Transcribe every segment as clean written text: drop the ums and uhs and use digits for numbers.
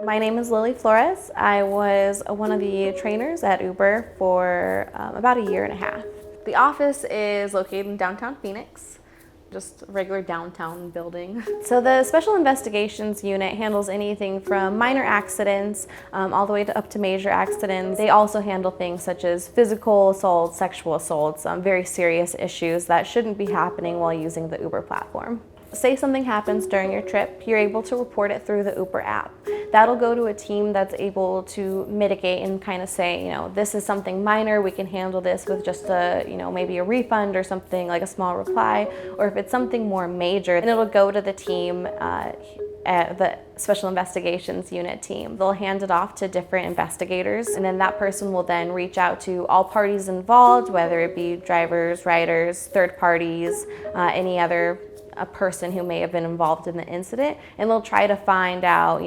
My name is Lily Flores. I was one of the trainers at Uber for about a year and a half. The office is located in downtown Phoenix, just a regular downtown building. So the Special Investigations Unit handles anything from minor accidents all the way up to major accidents. They also handle things such as physical assaults, sexual assaults, very serious issues that shouldn't be happening while using the Uber platform. Say something happens during your trip, you're able to report it through the Uber app. That'll go to a team that's able to mitigate and kind of say, this is something minor, we can handle this with just a, maybe a refund or something like a small reply, or if it's something more major, then it'll go to the team at the Special Investigations Unit team. They'll hand it off to different investigators, and then that person will then reach out to all parties involved, whether it be drivers, riders, third parties, any other a person who may have been involved in the incident, and they'll try to find out,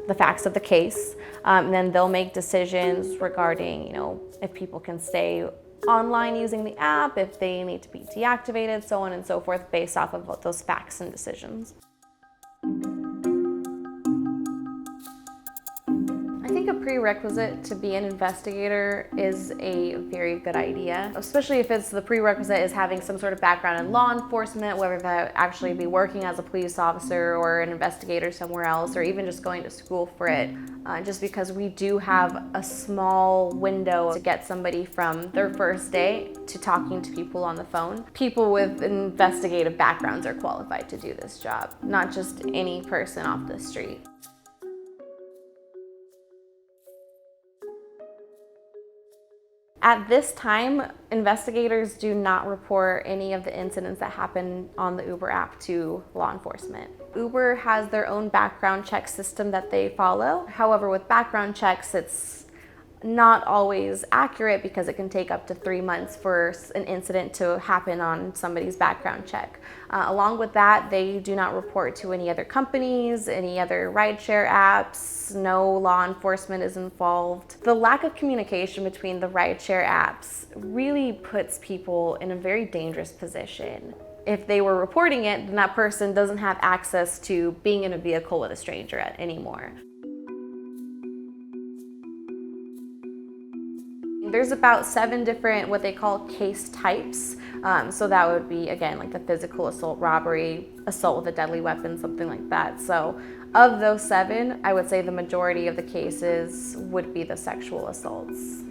the facts of the case. And then they'll make decisions regarding, if people can stay online using the app, if they need to be deactivated, so on and so forth, based off of those facts and decisions. I think a prerequisite to be an investigator is a very good idea, especially if the prerequisite is having some sort of background in law enforcement, whether that actually be working as a police officer or an investigator somewhere else, or even just going to school for it. Just because we do have a small window to get somebody from their first day to talking to people on the phone. People with investigative backgrounds are qualified to do this job, not just any person off the street. At this time, investigators do not report any of the incidents that happen on the Uber app to law enforcement. Uber has their own background check system that they follow. However, with background checks, it's not always accurate because it can take up to 3 months for an incident to happen on somebody's background check. Along with that, they do not report to any other companies, any other rideshare apps. No law enforcement is involved. The lack of communication between the rideshare apps really puts people in a very dangerous position. If they were reporting it, then that person doesn't have access to being in a vehicle with a stranger anymore. There's about 7 different what they call case types. So that would be, again, like the physical assault, robbery, assault with a deadly weapon, something like that. So of those 7, I would say the majority of the cases would be the sexual assaults.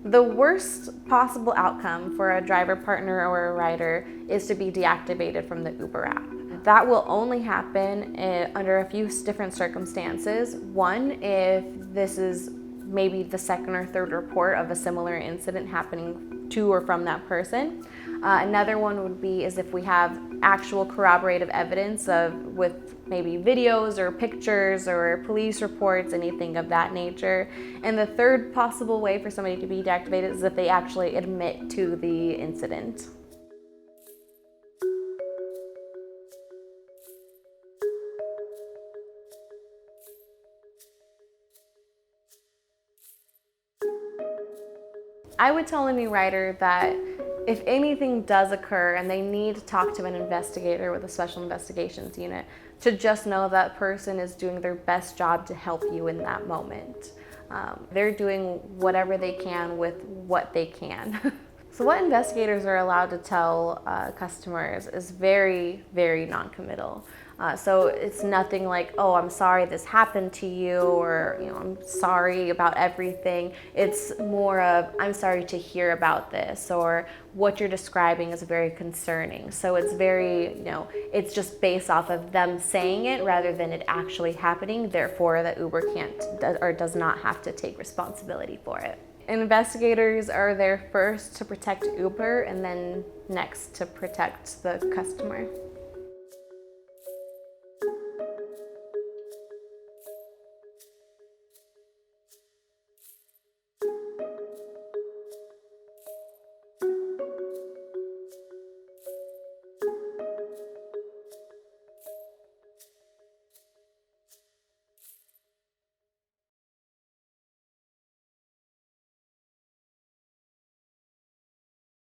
The worst possible outcome for a driver partner or a rider is to be deactivated from the Uber app. That will only happen under a few different circumstances. One, if this is maybe the second or third report of a similar incident happening to or from that person. Another one would be is if we have actual corroborative evidence with maybe videos or pictures or police reports, anything of that nature. And the third possible way for somebody to be deactivated is if they actually admit to the incident. I would tell a new rider that if anything does occur and they need to talk to an investigator with a Special Investigations Unit, to just know that person is doing their best job to help you in that moment. They're doing whatever they can with what they can. So what investigators are allowed to tell customers is very, very non-committal. So it's nothing like, oh, I'm sorry this happened to you, or I'm sorry about everything. It's more of, I'm sorry to hear about this, or what you're describing is very concerning. So it's very, it's just based off of them saying it rather than it actually happening. Therefore, the Uber can't or does not have to take responsibility for it. Investigators are there first to protect Uber and then next to protect the customer.